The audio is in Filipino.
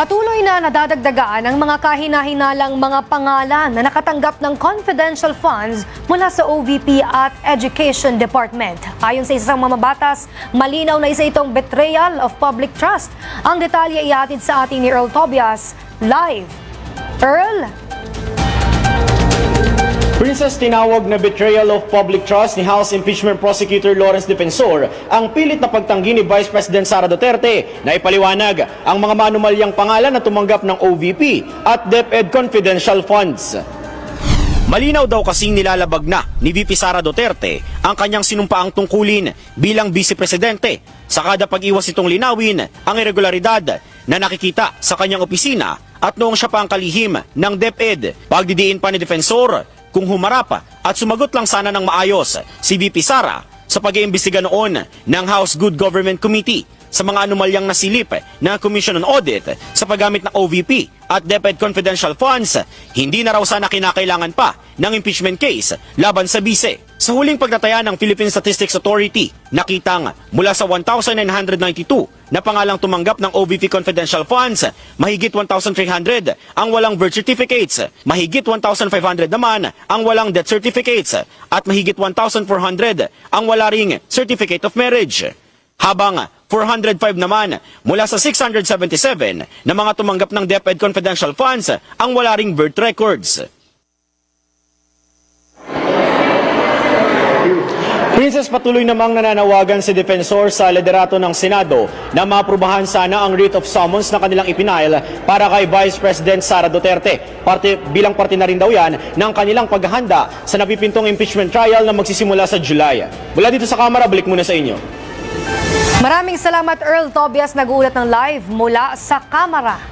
Patuloy na nadadagdagaan ang mga kahina-hinalang mga pangalan na nakatanggap ng confidential funds mula sa OVP at Education Department. Ayon sa isang mamabatas, malinaw na isa itong betrayal of public trust. Ang detalye ihatid sa atin ni Earl Tobias live. Earl? Princess, tinawag na betrayal of public trust ni House Impeachment Prosecutor Lawrence Defensor ang pilit na pagtanggi ni Vice President Sara Duterte na ipaliwanag ang mga manumalyang pangalan na tumanggap ng OVP at DepEd confidential funds. Malinaw daw kasing nilalabag na ni VP Sara Duterte ang kanyang sinumpaang tungkulin bilang Vice Presidente sa kada pag-iwas itong linawin ang irregularidad na nakikita sa kanyang opisina at noong siya pa ang kalihim ng DepEd. Pagdidiin pa ni Defensor kung humarap at sumagot lang sana ng maayos si VP Sara sa pag-iimbestiga noon ng House Good Government Committee sa mga anomalyang nasilip ng Commission on Audit sa paggamit ng OVP at DepEd confidential funds, hindi na raw sana kinakailangan pa ng impeachment case laban sa bise. Sa huling pagtataya ng Philippine Statistics Authority, nakitang mula sa 1,992 na pangalang tumanggap ng OVP confidential funds, mahigit 1,300 ang walang birth certificates, mahigit 1,500 naman ang walang death certificates, at mahigit 1,400 ang wala ring certificate of marriage. Habang 405 naman mula sa 677 na mga tumanggap ng DepEd confidential funds ang wala ring birth records. Princess, patuloy namang nananawagan si Defensor sa liderato ng Senado na maaprubahan sana ang writ of summons na kanilang ipinail para kay Vice President Sara Duterte. Bilang parte na rin daw yan ng kanilang paghahanda sa napipintong impeachment trial na magsisimula sa July. Mula dito sa Kamara, balik muna sa inyo. Maraming salamat Earl Tobias, nag-uulat ng live mula sa Kamara.